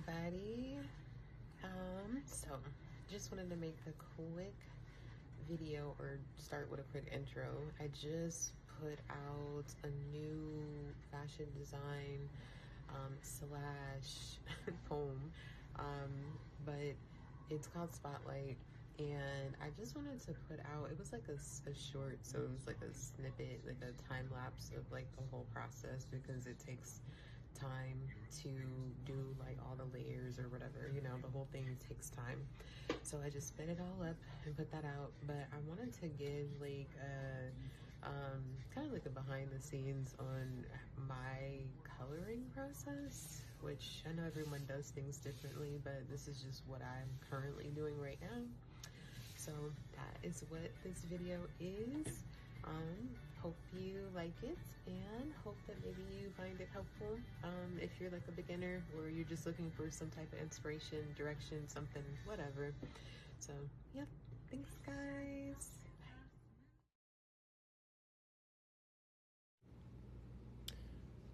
everybody. So just wanted to make a quick video or start with a quick intro. I just put out a new fashion design slash poem, but it's called Spotlight, and I just wanted to put out, it was like a short, so it was like a snippet, like a time lapse of like the whole process, because it takes time to do like all the layers or whatever, you know, the whole thing takes time. So I just spit it all up and put that out. But I wanted to give like a kind of like a behind the scenes on my coloring process, which I know everyone does things differently, but this is just what I'm currently doing right now. So that is what this video is. Hope you like it, and hope that maybe you find it helpful. If you're like a beginner, or you're just looking for some type of inspiration, direction, something, whatever. So yeah, thanks guys.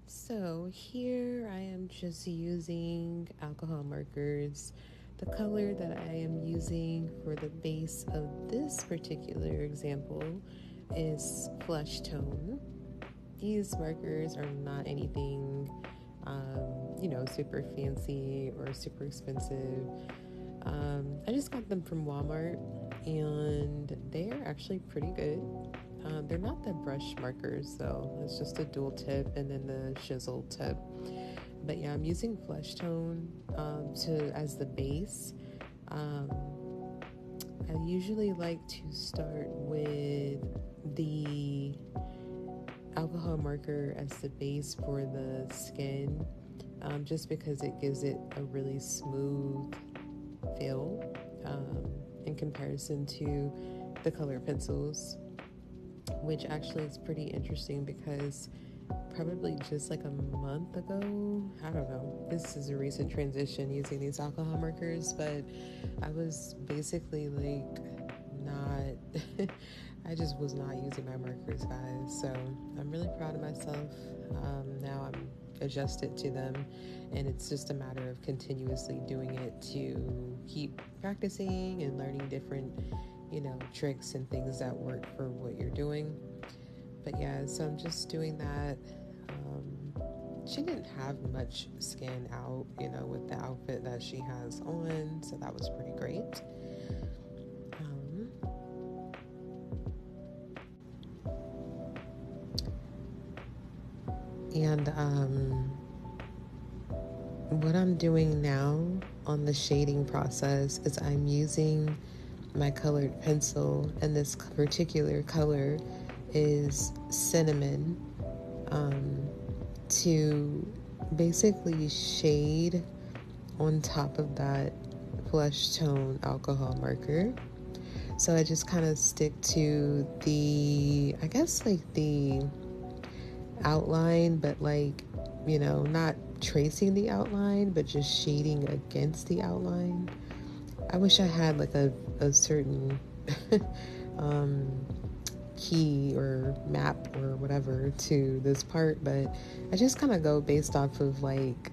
So here I am just using alcohol markers. The color that I am using for the base of this particular example is flesh tone. These markers are not anything, you know, super fancy or super expensive. I just got them from Walmart, and they are actually pretty good. They're not the brush markers though, it's just a dual tip and then the chisel tip. But yeah, I'm using flesh tone as the base. I usually like to start with the alcohol marker as the base for the skin, just because it gives it a really smooth feel in comparison to the color pencils, which actually is pretty interesting because probably just like a month ago, I don't know, this is a recent transition using these alcohol markers, but I was basically like not I just was not using my markers, guys. So I'm really proud of myself. Now I'm adjusted to them, and it's just a matter of continuously doing it to keep practicing and learning different, you know, tricks and things that work for what you're doing. But yeah, so I'm just doing that. She didn't have much skin out, you know, with the outfit that she has on, so that was pretty great. And what I'm doing now on the shading process is I'm using my colored pencil, and this particular color is cinnamon, to basically shade on top of that flesh tone alcohol marker. So I just kind of stick to the, I guess like the outline, but like, you know, not tracing the outline, but just shading against the outline. I wish I had like a certain key or map or whatever to this part, but I just kind of go based off of like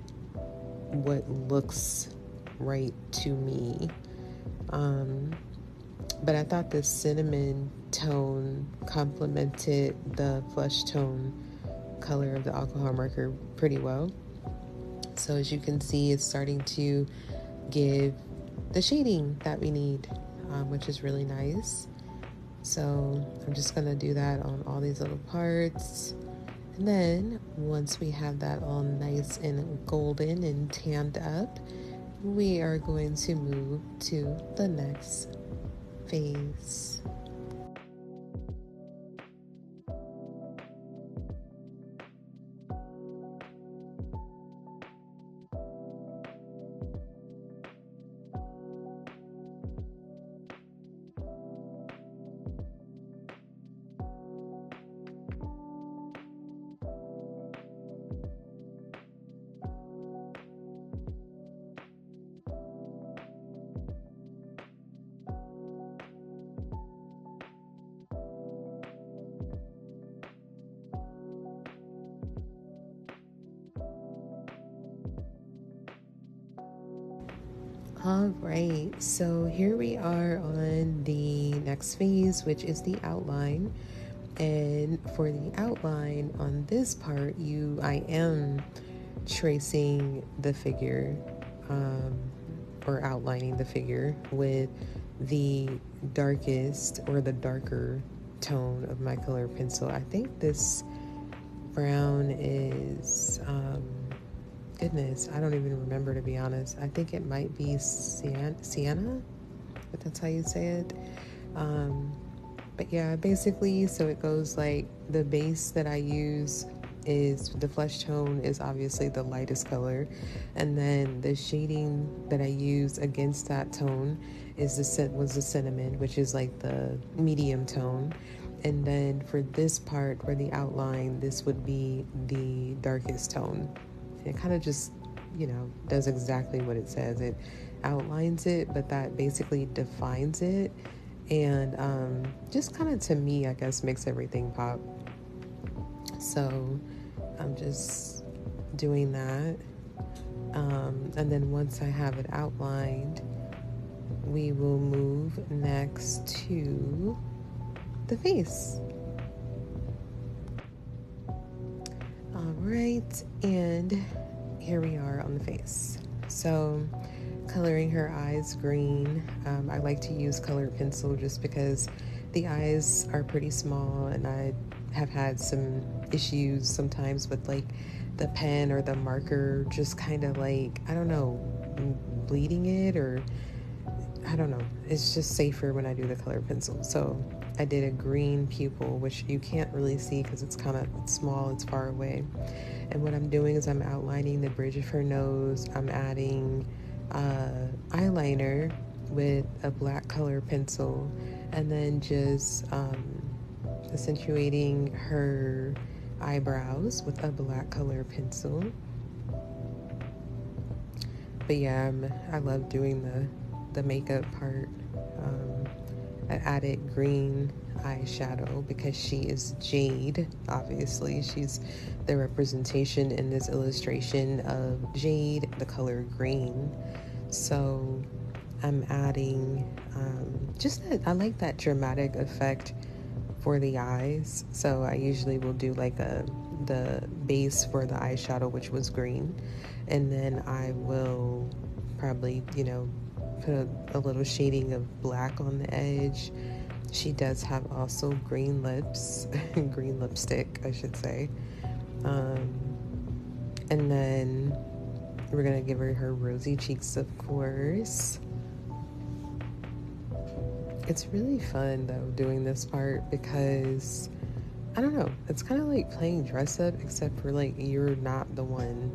what looks right to me. But I thought the cinnamon tone complemented the flesh tone color of the alcohol marker pretty well. So as you can see, it's starting to give the shading that we need, which is really nice. So I'm just gonna do that on all these little parts. And then once we have that all nice and golden and tanned up, we are going to move to the next phase. All right, so here we are on the next phase, which is the outline. And for the outline on this part, I am tracing the figure, or outlining the figure with the darkest or the darker tone of my color pencil. I think this brown is, goodness, I don't even remember, to be honest. I think it might be sienna, if that's how you say it. But yeah, basically, so it goes like the base that I use is the flesh tone is obviously the lightest color, and then the shading that I use against that tone is the cinnamon, which is like the medium tone. And then for this part, for the outline, this would be the darkest tone. And it kind of just, does exactly what it says. It outlines it, but that basically defines it. And just kind of, to me, I guess, makes everything pop. So I'm just doing that. And then once I have it outlined, we will move next to the face. All right, and here we are on the face. So coloring her eyes green. I like to use colored pencil just because the eyes are pretty small, and I have had some issues sometimes with like the pen or the marker just kind of like, I don't know, bleeding it, or I don't know. It's just safer when I do the colored pencil. So I did a green pupil, which you can't really see because it's kind of small, it's far away. And what I'm doing is I'm outlining the bridge of her nose. I'm adding eyeliner with a black color pencil, and then just accentuating her eyebrows with a black color pencil. But yeah, I love doing the makeup part. I added green eyeshadow because she is Jade, obviously. She's the representation in this illustration of Jade, the color green. So I'm adding I like that dramatic effect for the eyes. So I usually will do like the base for the eyeshadow, which was green, and then I will probably, put a little shading of black on the edge. She does have also green lips, green lipstick, I should say. And then we're gonna give her rosy cheeks, of course. It's really fun though doing this part because I don't know, it's kind of like playing dress up, except for like you're not the one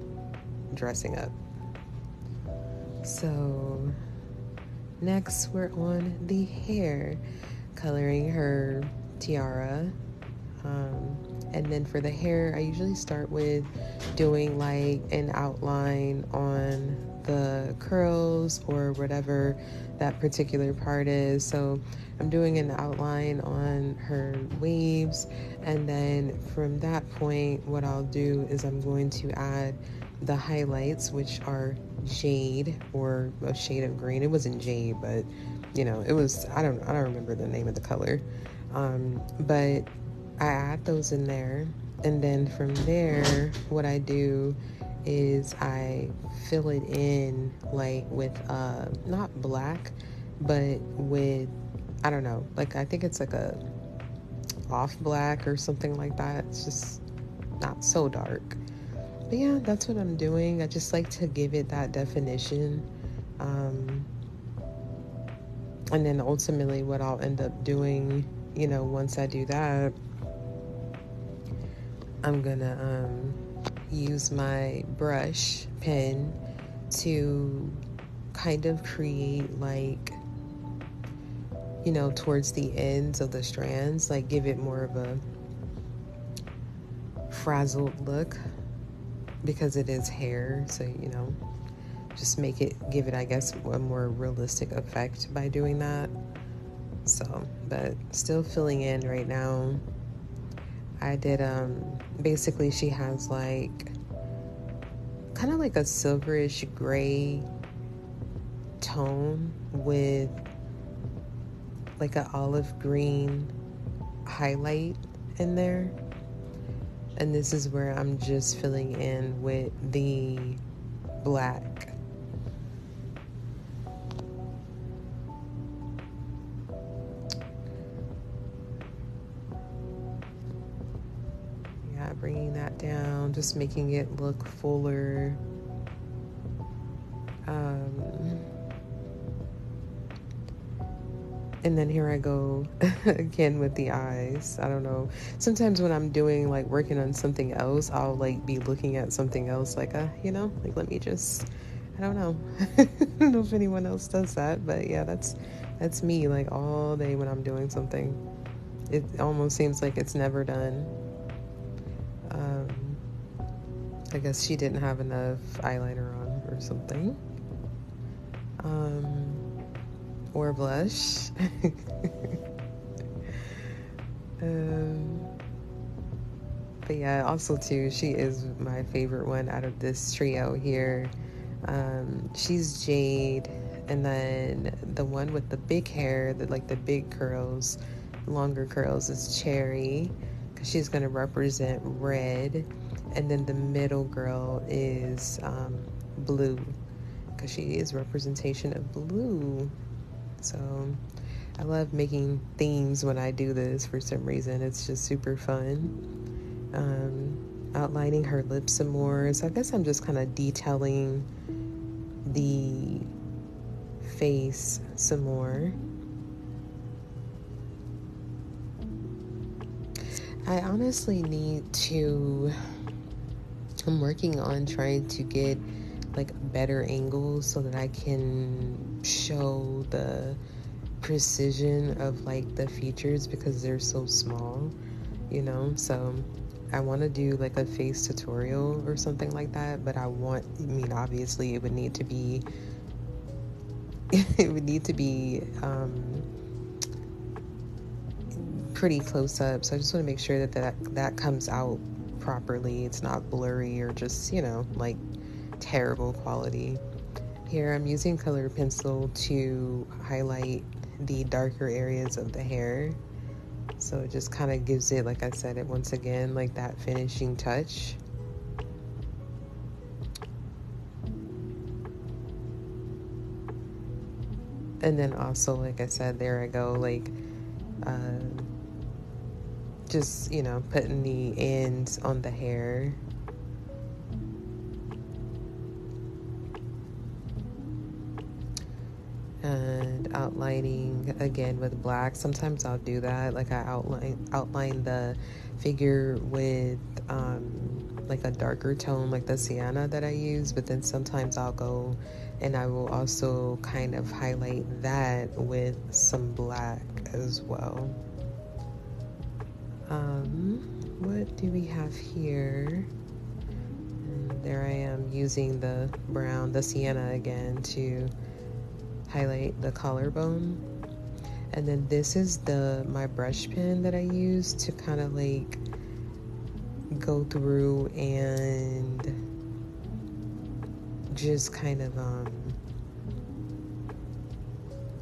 dressing up. So next we're on the hair, coloring her tiara. And then for the hair, I usually start with doing like an outline on the curls or whatever that particular part is. So I'm doing an outline on her waves, and then from that point, what I'll do is I'm going to add the highlights, which are Jade, or a shade of green. It wasn't Jade, but it was, I don't remember the name of the color. But I add those in there, and then from there, what I do is I fill it in like with not black, but with, I don't know, like I think it's like a off black or something like that. It's just not so dark. But yeah, that's what I'm doing. I just like to give it that definition. And then ultimately what I'll end up doing, once I do that, I'm gonna use my brush pen to kind of create like, towards the ends of the strands, like give it more of a frazzled look because it is hair. So, just give it, I guess, a more realistic effect by doing that. So, but still filling in right now. I did, basically she has like, kind of like a silverish gray tone with like an olive green highlight in there. And this is where I'm just filling in with the black. Yeah, bringing that down, just making it look fuller. And then here I go again with the eyes. I don't know. Sometimes when I'm doing like working on something else, I'll like be looking at something else like, like let me just, I don't know. I don't know if anyone else does that, but yeah, that's me like all day when I'm doing something. It almost seems like it's never done. I guess she didn't have enough eyeliner on or something. Or blush. But yeah, also too, she is my favorite one out of this trio here. She's Jade, and then the one with the big hair, the big curls, longer curls, is Cherry, because she's gonna represent red, and then the middle girl is Blue, because she is representation of blue. So I love making themes when I do this for some reason. It's just super fun. Outlining her lips some more. So I guess I'm just kind of detailing the face some more. I honestly need to, I'm working on trying to get like better angles so that I can show the precision of like the features because they're so small, so I want to do like a face tutorial or something like that, but obviously it would need to be pretty close up, so I just want to make sure that comes out properly. It's not blurry or just like terrible quality. Here I'm using colored pencil to highlight the darker areas of the hair. So it just kind of gives it, like I said, it once again, like that finishing touch. And then also, like I said, there I go, like, just, putting the ends on the hair. And outlining again with black. Sometimes I'll do that, like I outline the figure with like a darker tone, like the sienna that I use, but then sometimes I'll go and I will also kind of highlight that with some black as well. What do we have here? And there I am using the brown, the sienna again, to highlight the collarbone. And then this is my brush pen that I use to kind of like go through and just kind of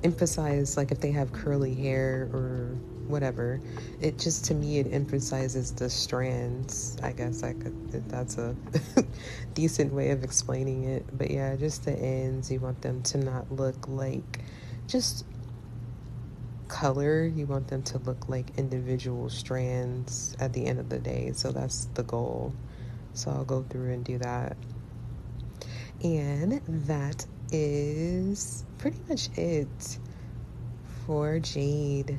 emphasize, like if they have curly hair or whatever, it just, to me, it emphasizes the strands. I guess that's a decent way of explaining it. But yeah, just the ends, you want them to not look like just color. You want them to look like individual strands at the end of the day. So that's the goal. So I'll go through and do that. And that is pretty much it for Jade.